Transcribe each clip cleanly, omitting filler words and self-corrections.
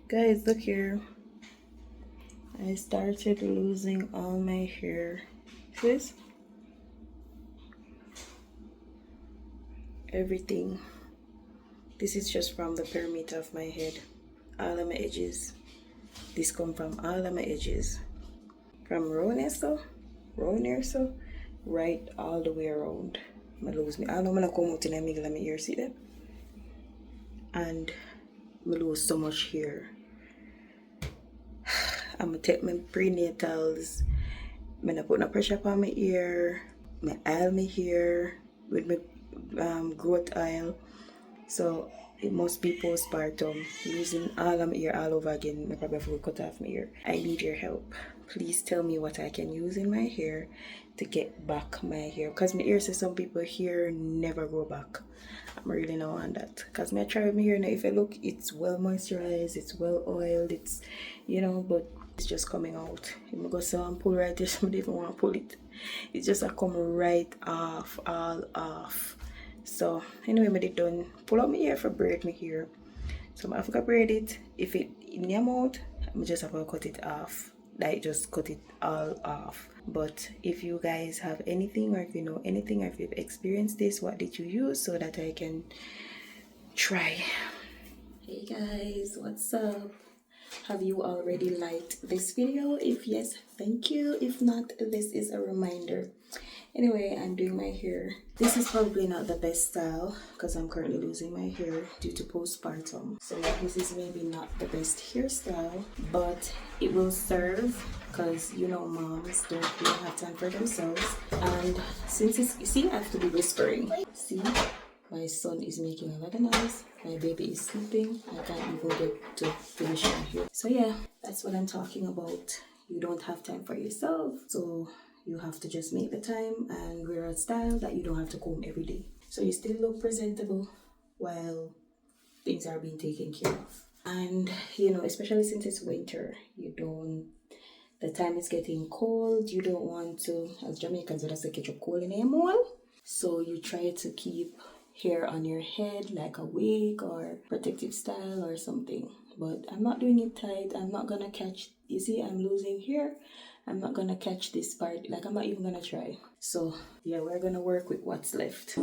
Guys, look here. I started losing all my hair. See this? Everything. This is just from the perimeter of my head. All of my edges. This come from all of my edges. From round here so, right all the way around. I lose me. I don't want to come out in the middle of my ear, see that? And I lose so much hair. I'm gonna take my prenatals. I'm gonna put no pressure on my ear. I oil my hair with my growth oil. So it must be postpartum. Losing all of my ear all over again. I probably have to cut off my ear. I need your help. Please tell me what I can use in my hair to get back my hair. Because my ear says some people hair never grow back. I'm really not on that. Because I try with my hair now. If I look, it's well moisturized, it's well oiled, it's, you know, but it's just coming out. If I go so and pull right there, somebody even want to pull it. It's just a come right off, all off. So anyway, I did done pull out my hair for braid my hair. So I have to braid it. If it in your mouth, I'm just have to cut it off. Like just cut it all off. But if you guys have anything, or if you know anything, or if you've experienced this, what did you use so that I can try? Hey guys, what's up? Have you already liked this video? If yes, thank you. If not, this is a reminder. Anyway, I'm doing my hair. This is probably not the best style because I'm currently losing my hair due to postpartum. So this is maybe not the best hairstyle, but it will serve because, you know, moms don't really have time for themselves. And since it's, you see, I have to be whispering. See, my son is making a lot of noise. My baby is sleeping. I can't even get to finish my hair. So yeah, that's what I'm talking about. You don't have time for yourself. So you have to just make the time and wear a style that you don't have to comb every day. So you still look presentable while things are being taken care of. And you know, especially since it's winter, the time is getting cold. You don't want to, as Jamaicans would say, catch a cold in your mole. So you try to keep hair on your head like a wig or protective style or something. But I'm not doing it tight. I'm not gonna catch, you see, I'm losing hair. I'm not gonna catch this part, like I'm not even gonna try. So yeah, we're gonna work with what's left.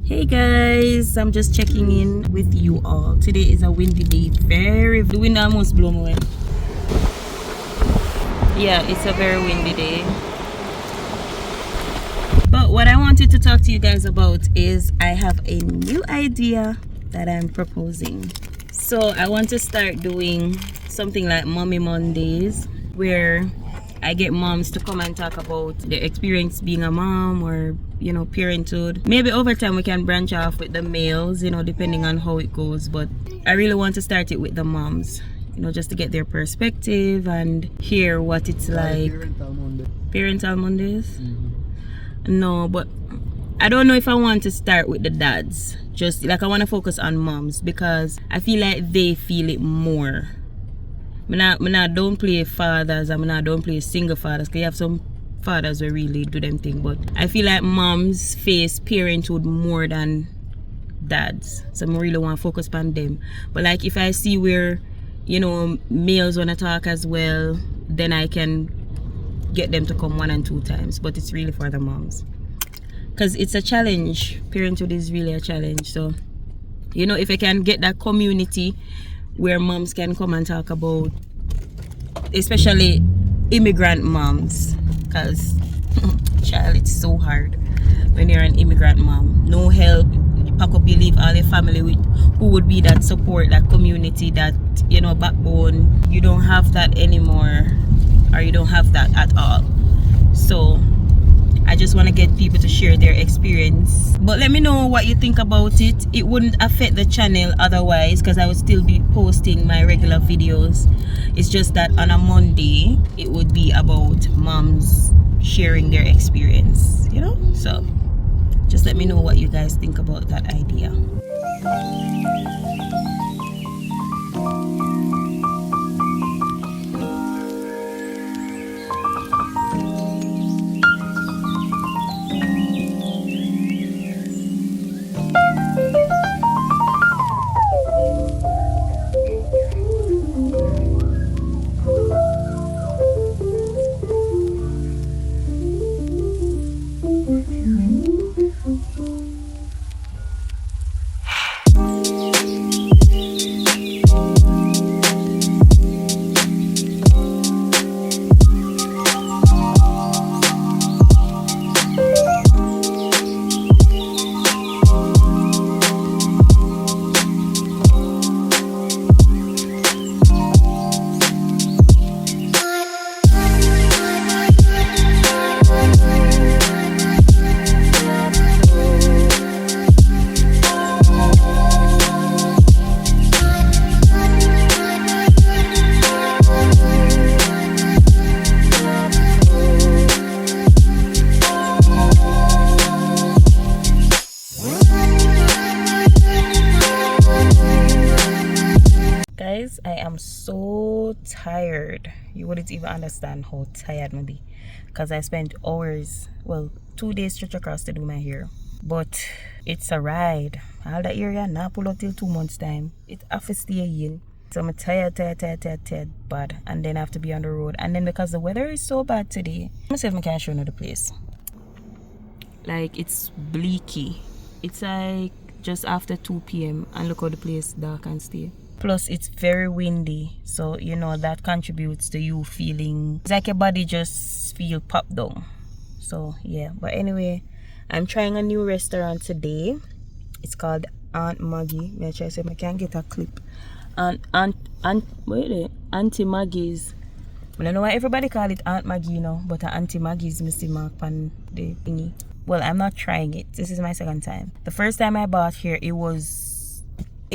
Hey guys, I'm just checking in with you all. Today is a windy day. The wind almost blew me away. Yeah, it's a very windy day. But what I wanted to talk to you guys about is I have a new idea that I'm proposing. So I want to start doing something like Mommy Mondays, where I get moms to come and talk about their experience being a mom, or parenthood. Maybe over time we can branch off with the males, depending on how it goes. But I really want to start it with the moms, just to get their perspective and hear what it's like. Parental Mondays? No, but I don't know if I want to start with the dads. Just like I want to focus on moms, because I feel like they feel it more. I don't play fathers, and I don't play single fathers, because you have some fathers who really do them thing. But I feel like moms face parenthood more than dads, so I really want to focus on them. But like if I see where males want to talk as well, then I can get them to come 1 and 2 times. But it's really for the moms, because it's a challenge. Parenthood is really a challenge. So if I can get that community where moms can come and talk about, especially immigrant moms, because child, it's so hard when you're an immigrant mom. No help, you pack up, you leave all your family with who would be that support, that community, that backbone. You don't have that anymore, or you don't have that at all. So I just want to get people to share their experience. But let me know what you think about it. It wouldn't affect the channel otherwise, because I would still be posting my regular videos. It's just that on a Monday it would be about moms sharing their experience, so just let me know what you guys think about that idea. Guys, I am so tired. You wouldn't even understand how tired I be, because I spent hours, 2 days stretch across to do my hair. But it's a ride. All that area not pull out till 2 months time. It have to stay in. So I'm tired bad, and then I have to be on the road. And then because the weather is so bad today, let me see if I can show you the place. Like, it's bleaky. It's like just after 2 p.m. and look how the place dark and stay. Plus it's very windy, so that contributes to you feeling, it's like your body just feel popped down. So yeah, but anyway, I'm trying a new restaurant today. It's called Aunt Maggie. May I try to see if I can get a clip. Auntie Maggie's. I don't know why everybody call it Aunt Maggie, but Auntie Maggie's Missy Mark on the thingy. Well, I'm not trying it. This is my second time. The first time I bought here, it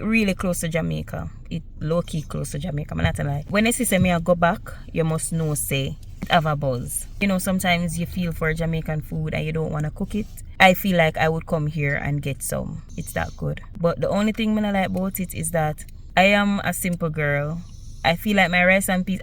really close to Jamaica. It low-key close to Jamaica, I'm not gonna lie. When I say me I go back, you must know say it have a buzz. Sometimes you feel for Jamaican food and you don't want to cook it. I feel like I would come here and get some. It's that good. But the only thing I like about it is that I am a simple girl. I feel like my rice and peas,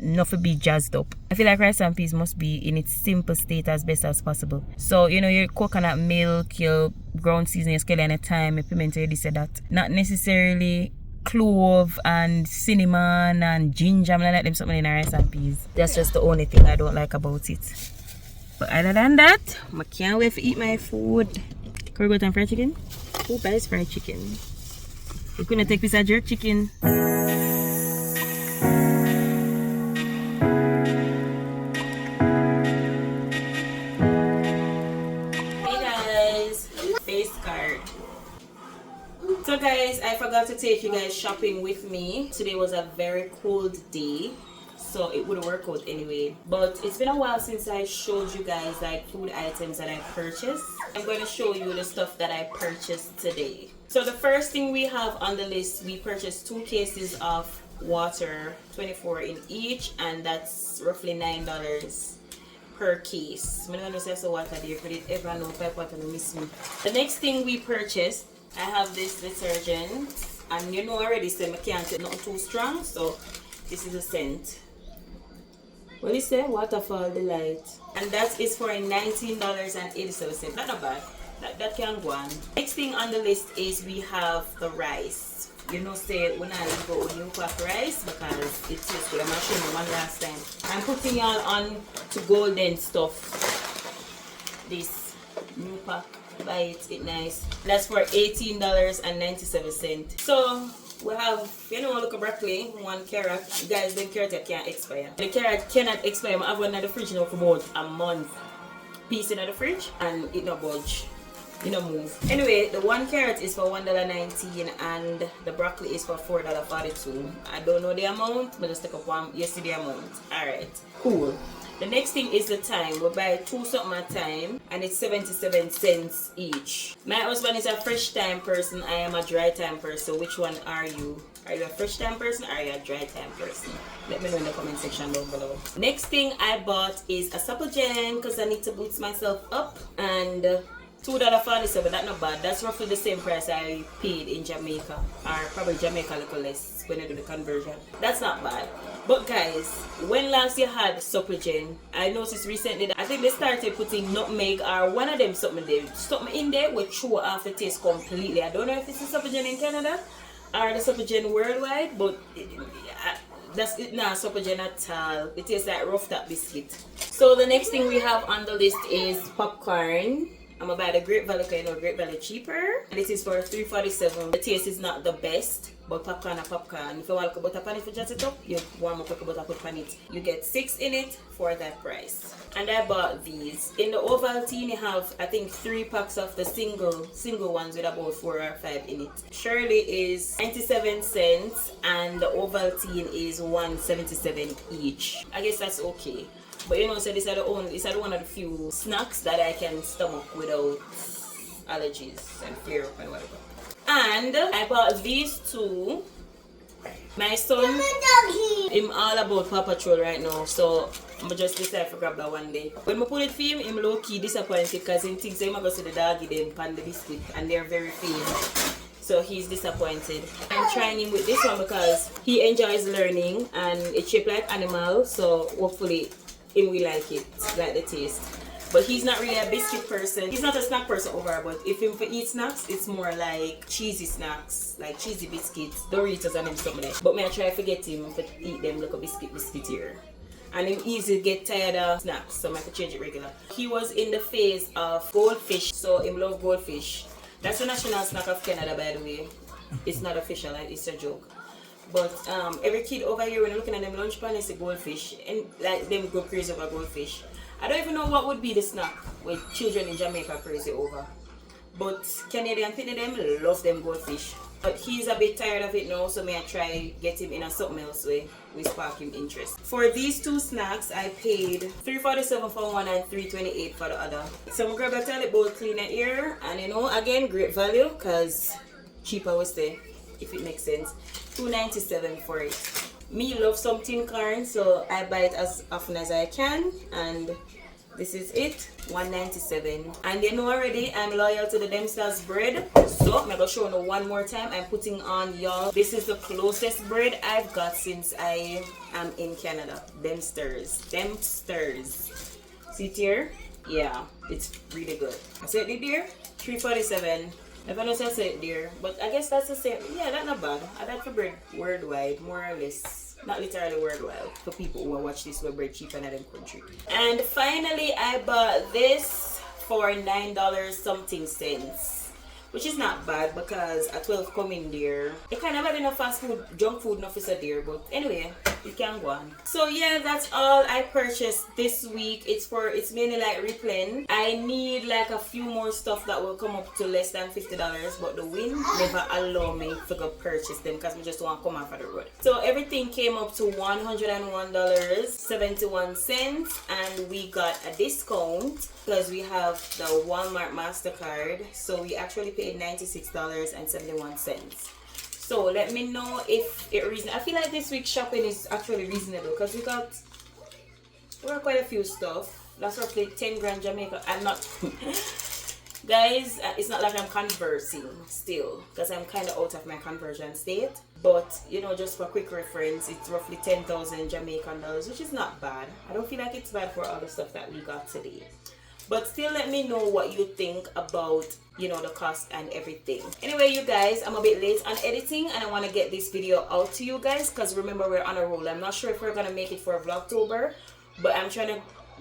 not to be jazzed up. I feel like rice and peas must be in its simple state as best as possible. So, your coconut milk, your ground seasoning, your scallion, your thyme, your pimento, this and that. Not necessarily clove and cinnamon and ginger. I'm gonna let them something in a rice and peas. That's just the only thing I don't like about it. But other than that, I can't wait to eat my food. we go to fried chicken? Who buys fried chicken? You couldn't take this a jerk chicken. So guys, I forgot to take you guys shopping with me. Today was a very cold day, so it would work out anyway. But it's been a while since I showed you guys like food items that I purchased. I'm going to show you the stuff that I purchased today. So the first thing we have on the list, we purchased 2 cases of water, 24 in each, and that's roughly $9 per case. I'm going to say so water there, but it ever know pipe water no miss me. The next thing we purchased, I have this detergent, and you know already, so I can't take nothing too strong, so this is a scent. What is it? Waterfall Delight. And that is for $19.87. That's not bad. That can go on. Next thing on the list is we have the rice. You know, say when I go with new pack rice because it tastes good. I'm not showing you one last time. I'm putting y'all on to golden stuff. This new pack. Buy it nice. That's for $18.97. So we have, you know, look at broccoli, 1 carrot. Guys, the carrot can't expire. The carrot cannot expire. I have one in the fridge now for about a month. Piece in the fridge and it no budge. You know, move. Anyway, the 1 carrot is for $1.19 and the broccoli is for $4.42. I don't know the amount, but just take up one. You see the amount. Alright, cool. The next thing is the thyme. We buy 2 something at a time and it's 77 cents each. My husband is a fresh thyme person. I am a dry thyme person. Which one are you? Are you a fresh thyme person or are you a dry thyme person? Let me know in the comment section down below. Next thing I bought is a supplement because I need to boost myself up, and $2.47, that's not bad. That's roughly the same price I paid in Jamaica, or probably Jamaica a little less when I do the conversion. That's not bad. But guys, when last you had Supplegent, I noticed recently that I think they started putting nutmeg or one of them something in there which throw off the taste completely. I don't know if it's the Supplegent in Canada or the Supplegent worldwide, but that's it, not Supplegent at all. It tastes like rough top biscuit. So the next thing we have on the list is popcorn. I'm gonna buy the Great Value because you know Great Value cheaper. And this is for $3.47. The taste is not the best, but popcorn are popcorn. If you want to put butter pan it, if you just it up, you warm up with butter put pan it. You get 6 in it for that price. And I bought these. In the Ovaltine, you have I think 3 packs of the single ones with about 4 or 5 in it. Shirley is 97 cents and the Ovaltine is $1.77 each. I guess that's okay. But you know, so these are one of the few snacks that I can stomach without allergies and fear and whatever. And I bought these 2. My son, him all about Paw Patrol right now, so I'm just decide to grab that one day. When I put it for him low-key disappointed because he thinks I'm going to see the doggy them pan the biscuit and they're very faint. So he's disappointed. I'm trying him with this one because he enjoys learning and it's shaped like animal, so hopefully he will like it, like the taste. But he's not really a biscuit person. He's not a snack person overall, but if him for eat snacks, it's more like cheesy snacks, like cheesy biscuits, Doritos and them something like that. But may I try to get him to eat them like a biscuit here. And him easy get tired of snacks, so I have to change it regular. He was in the phase of goldfish, so him love goldfish. That's the national snack of Canada, by the way. It's not official, like it's a joke. But every kid over here, when you're looking at them lunch pan, it's a goldfish. And like them go crazy over goldfish. I don't even know what would be the snack with children in Jamaica crazy over. But Canadian people, them love them goldfish. But he's a bit tired of it now, so may I try get him in a something else way. We spark him interest. For these 2 snacks, I paid $3.47 for one and $3.28 for the other. So I'm gonna grab a toilet bowl cleaner here, and you know, again, great value, cause cheaper was there, if it makes sense. $2.97 for it. Me love some tin corn, so I buy it as often as I can, and this is it, $1.97. And you know already, I'm loyal to the Dempster's bread, so I'm gonna show you one more time. I'm putting on y'all. This is the closest bread I've got since I am in Canada. Dempster's. See it here? Yeah, it's really good. I said it there, $3.47. If I don't say it there, but I guess that's the same. Yeah, that's not bad. I like for bread worldwide, more or less. Not literally worldwide, for people who watch this where bread cheap in their country. And finally, I bought this for $9 something cents, which is not bad because a 12 come in there. It kind of had enough fast food, junk food, enough is there, but anyway, it can go on. So yeah, that's all I purchased this week. It's mainly like replen. I need like a few more stuff that will come up to less than $50, but the wind never allow me to go purchase them because we just want to come off of the road. So everything came up to $101.71, and we got a discount because we have the Walmart MasterCard. So we actually paid $96.71. So let me know if it reason. I feel like this week's shopping is actually reasonable because we got quite a few stuff. That's roughly 10 grand Jamaica. I'm not guys, it's not like I'm conversing still because I'm kind of out of my conversion state, but you know, just for quick reference, it's roughly 10,000 Jamaican dollars, which is not bad. I don't feel like it's bad for all the stuff that we got today. But still, let me know what you think about, you know, the cost and everything. Anyway, you guys, I'm a bit late on editing and I want to get this video out to you guys because remember, we're on a roll. I'm not sure if we're going to make it for Vlogtober, but I'm trying to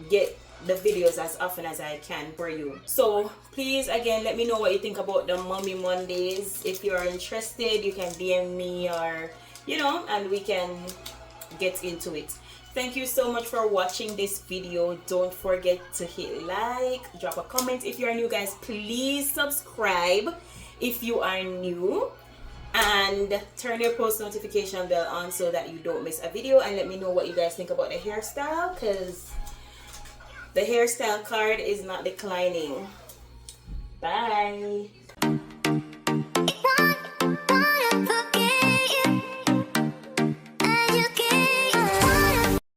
get the videos as often as I can for you. So please, again, let me know what you think about the Mommy Mondays. If you're interested, you can DM me, or, you know, and we can get into it. Thank you so much for watching this video. Don't forget to hit like, drop a comment if you're new, guys. Please subscribe if you are new, and turn your post notification bell on so that you don't miss a video. And let me know what you guys think about the hairstyle, because the hairstyle card is not declining. Bye.